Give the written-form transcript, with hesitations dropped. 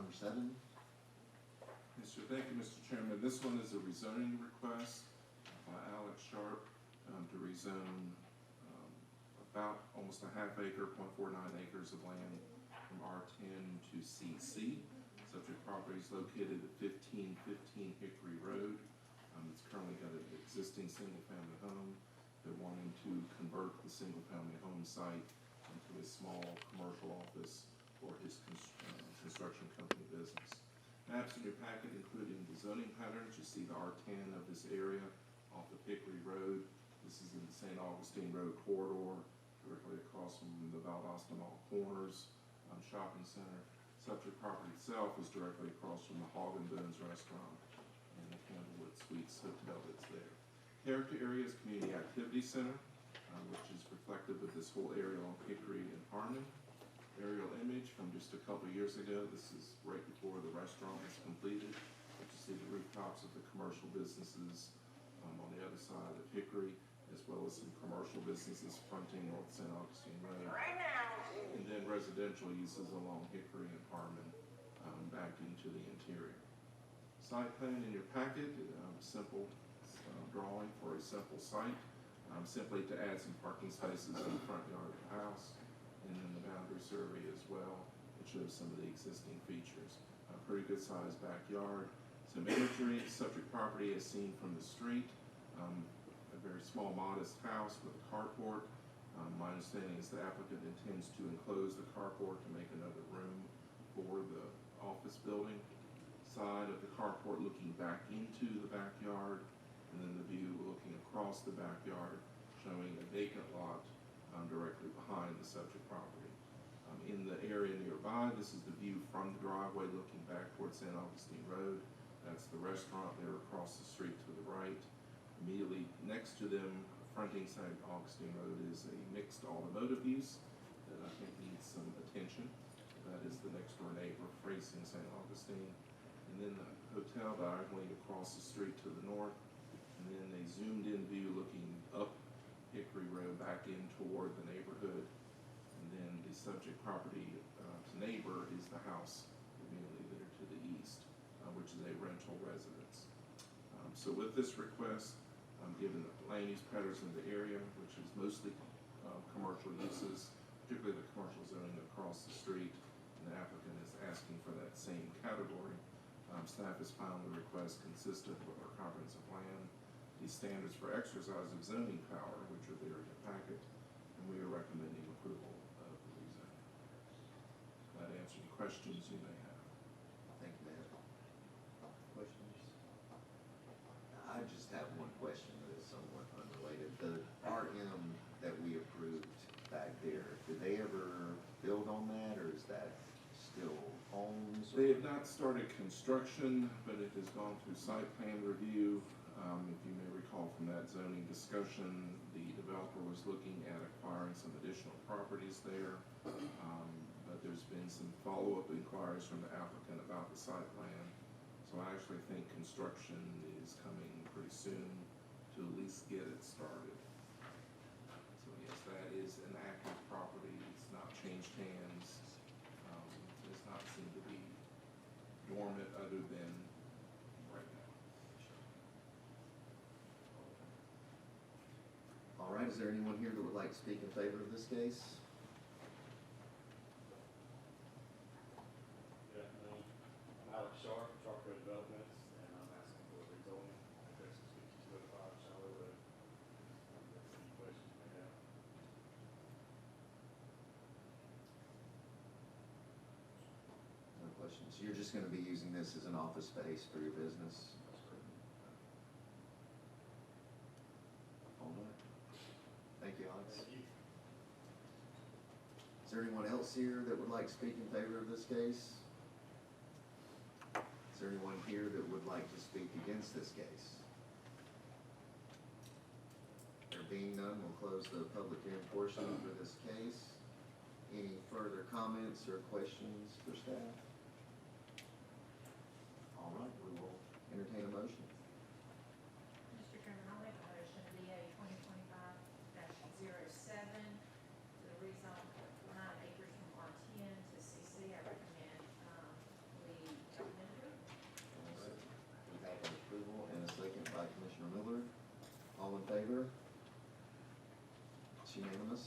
number 7. Mr. Thank you, Mr. Chairman. This one is a rezoning request by Alex Sharpe to rezone about almost a half acre, 0.49 acres of land from R-10 to CC. Subject property is located at 1515 Hickory Road. It's currently got an existing single-family home. They're wanting to convert the single-family home site into a small commercial office for his construction company business. Maps in your packet including the zoning patterns. You see the R-10 of this area off of Hickory Road. This is in the St. Augustine Road corridor, directly across from the Valdosta Mall Corners shopping center. Subject property itself is directly across from the Hog and Bones restaurant and the Candlewood Suites hotel that's there. Character area is Community Activity Center, which is reflective of this whole area on Hickory and Harmon. Aerial image from just a couple years ago. This is right before the restaurant was completed. You see the rooftops of the commercial businesses on the other side of Hickory, as well as some commercial businesses fronting North St. Augustine Road. And then residential uses along Hickory and Harmon back into the interior. Site plan in your packet, simple drawing for a simple site, simply to add some parking spaces in the front yard of the house. And then the boundary survey as well. It shows some of the existing features. A pretty good sized backyard. Some imagery, subject property as seen from the street. A very small, modest house with a carport. My understanding is the applicant intends to enclose the carport to make another room for the office building. Side of the carport looking back into the backyard, and then the view looking across the backyard, showing a vacant lot directly behind the subject property. In the area nearby, this is the view from the driveway looking back towards St. Augustine Road. That's the restaurant there across the street to the right. Immediately next to them, fronting St. Augustine Road, is a mixed automotive use that I think needs some attention. That is the next door neighbor facing St. Augustine. And then the hotel diagonally across the street to the north. And then a zoomed in view looking up Hickory Road back in toward the neighborhood. And then the subject property neighbor is the house immediately there to the east, which is a rental residence. So with this request, given the land use patterns in the area, which is mostly commercial uses, particularly the commercial zoning across the street, and the applicant is asking for that same category, staff has found the request consistent with our comprehensive plan, the standards for exercise of zoning power, which are there in the packet, and we are recommending approval of the rezoning. That answers any questions you may have. Thank you, Matt. Questions? I just have one question that is somewhat unrelated. The RM that we approved back there, did they ever build on that, or is that still homes? They have not started construction, but it has gone through site plan review. If you may recall from that zoning discussion, the developer was looking at acquiring some additional properties there, but there's been some follow-up inquiries from the applicant about the site plan. So I actually think construction is coming pretty soon to at least get it started. So yes, that is an active property. It's not changed hands. It does not seem to be dormant other than right now. All right, is there anyone here that would like to speak in favor of this case? Good afternoon. I'm Alex Sharpe, SharpeCo Developments, and I'm asking for a rezoning address is 5205 Shallow Road. Any questions you may have? No questions. You're just going to be using this as an office space for your business? All right. Thank you, Alex. Thank you. Is there anyone else here that would like to speak in favor of this case? Is there anyone here that would like to speak against this case? There being none, we'll close the public hearing portion for this case. Any further comments or questions for staff? All right, we will entertain a motion. Mr. Chairman, I'll make a motion, VA-2025-07, to the rezone for 9 acres from R-10 to CC. I recommend we favor? It's unanimous.